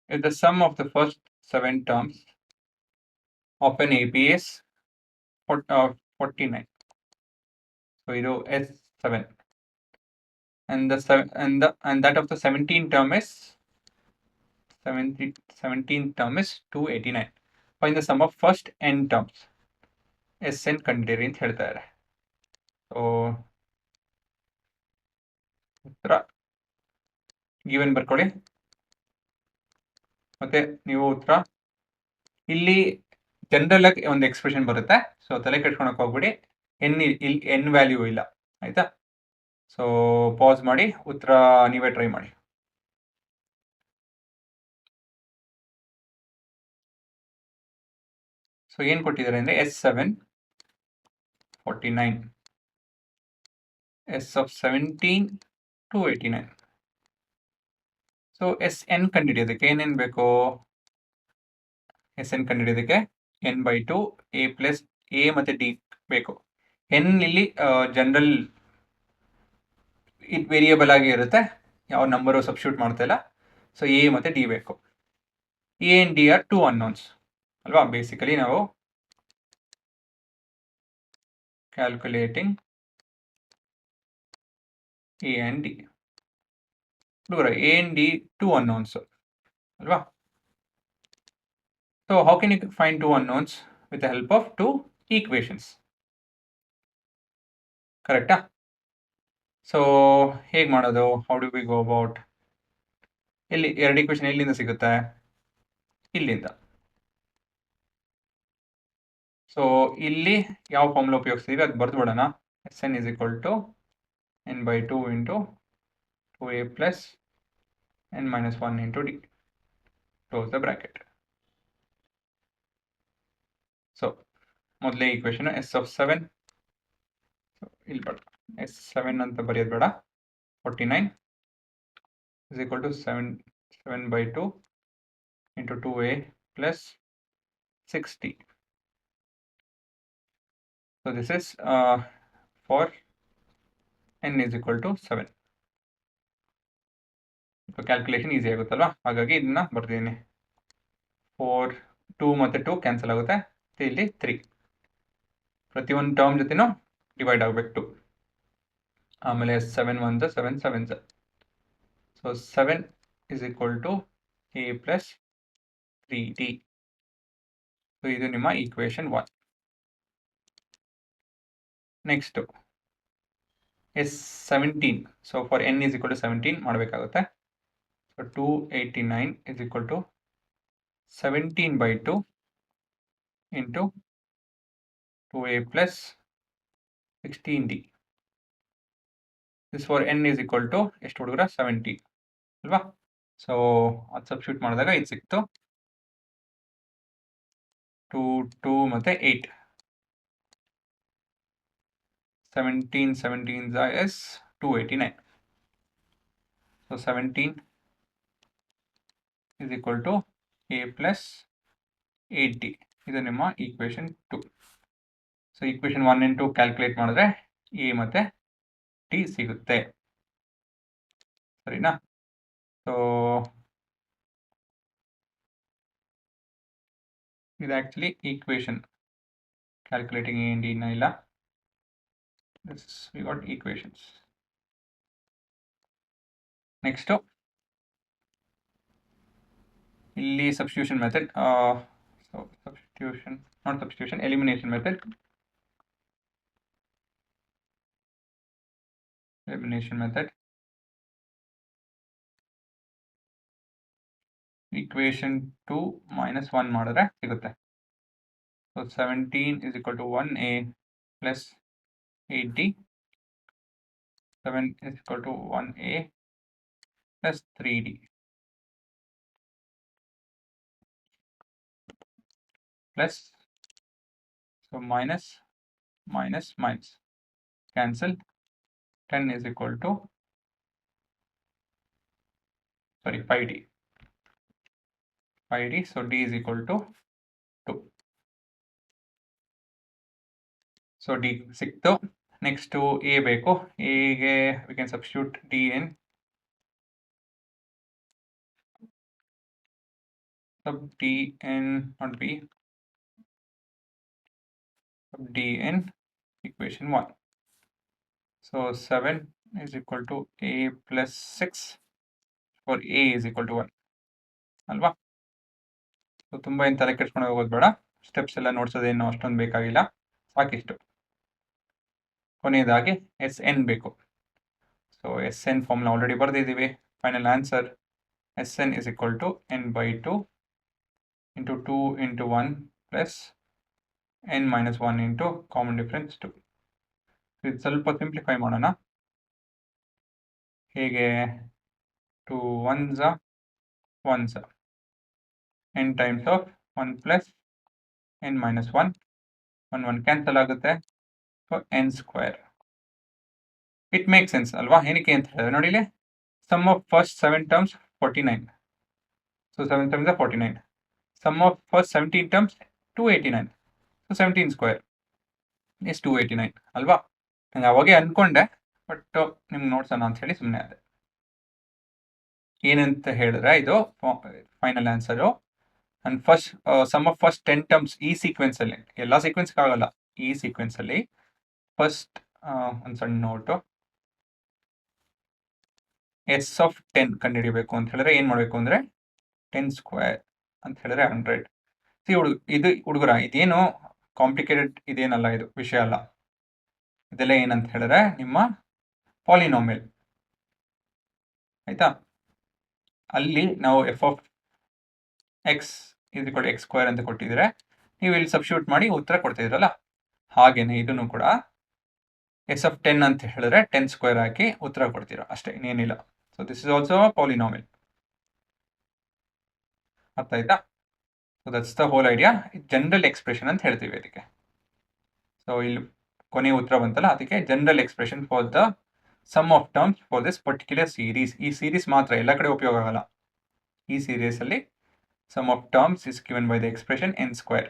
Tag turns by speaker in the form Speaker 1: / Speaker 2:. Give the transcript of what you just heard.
Speaker 1: if the sum of the first 7 terms of an AP is 49. So ಇದು S7. And that of the 17 term is 17 term is 289. Find the sum of first n terms. Sn ಕಂಡಿರಿ ಅಂತ ಹೇಳ್ತಾ ಇದ್ದಾರೆ. So ಉತ್ತರ given ಬರ್ಕೊಳ್ಳಿ. ಮತ್ತೆ ನೀವು ಉತ್ತರ ಇಲ್ಲಿ ಜನರಲ್ ಆಗಿ ಒಂದು ಎಕ್ಸ್ಪ್ರೆಷನ್ ಬರುತ್ತೆ. ಸೊ ತಲೆ ಕೆಡ್ಕೊಳಕ್ ಹೋಗ್ಬಿಡಿ. ಎನ್ ವ್ಯಾಲ್ಯೂ ಇಲ್ಲ, ಆಯ್ತಾ? ಸೊ ಪಾಸ್ ಮಾಡಿ ಉತ್ತರ ನೀವೇ ಟ್ರೈ ಮಾಡಿ. ಸೊ ಏನ್ ಕೊಟ್ಟಿದ್ದಾರೆ ಅಂದ್ರೆ S7 49, S of 17 289. So Sn ಕಂಡುಹಿಡಿಯೋದಕ್ಕೆ ಏನೇನು ಬೇಕು? Sn ಕಂಡುಹಿಡಿಯೋದಕ್ಕೆ n/2 a ಪ್ಲಸ್ a ಮತ್ತೆ d ಬೇಕು. n ಇಲ್ಲಿ ಜನರಲ್ ಇದು ವೇರಿಯಬಲ್ ಆಗಿ ಇರುತ್ತೆ, ಯಾವ ನಂಬರು ಸಬ್ಸ್ಟಿಟ್ಯೂಟ್ ಮಾಡ್ತಾ ಇಲ್ಲ. ಸೊ a ಮತ್ತೆ d ಬೇಕು. a and d are 2 unknowns ಅಲ್ವಾ? ಬೇಸಿಕಲಿ ನಾವು ಕ್ಯಾಲ್ಕುಲೇಟಿಂಗ್ a and d. ದೂರ a and d 2 unknowns ಅಲ್ವಾ? So how can you find 2 unknowns? With the help of 2 equations. ಕರೆಕ್ಟಾ? ಸೊ ಹೇಗೆ ಮಾಡೋದು? How do we go about? ಇಲ್ಲಿ 2 equation ಎಲ್ಲಿಂದ ಸಿಗುತ್ತೆ? ಇಲ್ಲಿಂದ. ಸೊ ಇಲ್ಲಿ ಯಾವ ಫಾರ್ಮುಲಾ ಉಪಯೋಗಿಸ್ತೀವಿ ಅದು ಬರ್ದು ಬಿಡೋಣ. Sn is equal to n/2 into 2a plus n minus 1 into d. Close the bracket. So ಮೊದಲೇ ಈಕ್ವೇಷನ್ S of 7 ಇಲ್ಲಿ ಬೇಡ, S7 ಅಂತ ಬರೆಯೋದು ಬೇಡ. 49 is equal to 7/2 into 2a plus 60. So this is for n is equal to 7. So calculation easy ಆಗುತ್ತಲ್ವಾ? ಹಾಗಾಗಿ ಇದನ್ನ ಬರ್ತಿದ್ದೀನಿ. 4 2 ಮತ್ತು 2 ಕ್ಯಾನ್ಸಲ್ ಆಗುತ್ತೆ. ಇಲ್ಲಿ 3 ಪ್ರತಿಯೊಂದು ಟರ್ಮ್ ಜೊತೆನೂ ಡಿವೈಡ್ ಆಗಬೇಕು 2. ಆಮೇಲೆ 7 1 7 7. So 7 is equal to a plus 3d. So ಇದು ನಿಮ್ಮ equation 1. Next S17. So for n is equal to 17 ಮಾಡಬೇಕಾಗುತ್ತೆ. So 289 is equal to 17/2 into 2a plus 16d. This for n is equal to ಎಷ್ಟು ಹುಡುಗರ? 70 ಅಲ್ವಾ? So ಅದು substitute ಮಾಡಿದಾಗ ಇದು ಸಿಕ್ತು 2 2 ಮತ್ತೆ 8. 17 17 is 289. So 17 is equal to a plus 8d. ಇದು ನಿಮ್ಮ equation 2. So equation 1 and 2 calculate ಮಾಡಿದ್ರೆ a ಮತ್ತೆ d ಸಿಗುತ್ತೆ. ಸರಿನಾ? ಸೊ ಇದು actually equation, calculating a and d ನ ಇಲ್ಲ. This we got equations. Next ಇಲ್ಲಿ substitution method. So substitution, not substitution, elimination method. Elimination method. Equation 2 minus 1 ಮಾಡಿದ್ರೆ ಸಿಗುತ್ತೆ. So 17 is equal to 1a plus 8d. 7 is equal to 1a plus 3d. Plus, so minus minus minus cancel. 10 is equal to 5d. 5d, so d is equal to 2. So d ಸಿಕ್ತು. Next a ಬೇಕು. a ಗೆ we can substitute d in sub dn not b sub dn equation 1. So 7 is equal to a plus 6 for a is equal to 1 ಅಲ್ವಾ? So ತುಂಬ ಏನು ತಲೆ ಕೆಡ್ಸ್ಕೊಂಡು ಹೋಗೋದು ಬೇಡ, steps ಎಲ್ಲ ನೋಡ್ಸೋದೇನು ಅಷ್ಟೊಂದು ಬೇಕಾಗಿಲ್ಲ, ಸಾಕಿಷ್ಟು. ಕೊನೆಯದಾಗಿ ಎಸ್ ಎನ್ ಬೇಕು. ಸೊ ಎಸ್ ಎನ್ ಫಾರ್ಮ್ನ ಆಲ್ರೆಡಿ ಬರೆದಿದ್ದೀವಿ. Final answer S n is equal to n by 2 into 2 into 1 plus n minus 1 into common difference 2. ಇದು ಸ್ವಲ್ಪ ಸಿಂಪ್ಲಿಫೈ ಮಾಡೋಣ. ಹೇಗೆ? 2 1s 1s n times of 1 plus n minus 1 1 1 cancel ಆಗುತ್ತೆ. So n square. It make sense ಅಲ್ವಾ? ಏನಕ್ಕೆ ಅಂತ ಹೇಳಿದ್ರೆ ನೋಡಿ ಇಲ್ಲಿ sum of first 7 terms 49. So 7 terms 49. Sum of first 17 terms 289. So 17 square is 289 ಅಲ್ವಾ? ನಂಗೆ ಅವಾಗೆ ಅನ್ಕೊಂಡೆ, ಬಟ್ ನಿಮ್ಗೆ ನೋಡ್ಸೋಣ ಅಂತ ಹೇಳಿ ಸುಮ್ಮನೆ ಅದೇ. ಏನಂತ ಹೇಳಿದ್ರೆ ಇದು final answer. And first sum of first 10 terms ಈ ಸೀಕ್ವೆನ್ಸ್ ಅಲ್ಲಿ, ಎಲ್ಲ ಸೀಕ್ವೆನ್ಸ್ಗೆ ಆಗಲ್ಲ, ಈ ಸೀಕ್ವೆನ್ಸ್ ಅಲ್ಲಿ ಫಸ್ಟ್ ಒಂದು ಸಣ್ಣ ನೋಟು, ಎಸ್ ಆಫ್ 10 ಕಂಡುಹಿಡಿಬೇಕು ಅಂತ ಹೇಳಿದ್ರೆ ಏನು ಮಾಡಬೇಕು ಅಂದರೆ 10 ಸ್ಕ್ವೇರ್ ಅಂತ ಹೇಳಿದ್ರೆ 100. ಇದು ಹುಡುಗರ ಇದೇನು ಕಾಂಪ್ಲಿಕೇಟೆಡ್ ಇದೇನಲ್ಲ, ಇದು ವಿಷಯ ಅಲ್ಲ. ಇದೆಲ್ಲ ಏನಂತ ಹೇಳಿದ್ರೆ ನಿಮ್ಮ ಪಾಲಿನಾಮಿಯಲ್ ಆಯ್ತಾ. ಅಲ್ಲಿ ನಾವು f of x is equal to x square ಅಂತ ಕೊಟ್ಟಿದ್ರೆ ನೀವು ಇಲ್ಲಿ ಸಬ್ಸ್ಟಿಟ್ಯೂಟ್ ಮಾಡಿ ಉತ್ತರ ಕೊಡ್ತಿದ್ರಲ್ಲ, ಹಾಗೇನೆ ಇದನ್ನು ಕೂಡ ಎಸ್ ಆಫ್ 10 ಅಂತ ಹೇಳಿದ್ರೆ 10 ಸ್ಕ್ವೇರ್ ಹಾಕಿ ಉತ್ತರ ಕೊಡ್ತೀರಾ ಅಷ್ಟೇ, ಇನ್ನೇನಿಲ್ಲ. So this is also polynomial. ಅರ್ಥ ಆಯ್ತಾ? So that's the whole idea. General expression ಅಂತ ಹೇಳ್ತೀವಿ ಅದಕ್ಕೆ. ಸೊ ಇಲ್ಲಿ ಕೊನೆಯ ಉತ್ತರ ಬಂತಲ್ಲ, ಅದಕ್ಕೆ general expression for the sum of terms for this particular series. ಈ ಸೀರೀಸ್ ಮಾತ್ರ, ಎಲ್ಲ ಕಡೆ ಉಪಯೋಗ ಆಗಲ್ಲ. ಈ ಸೀರೀಸ್ ಅಲ್ಲಿ sum of terms is given by the expression n square.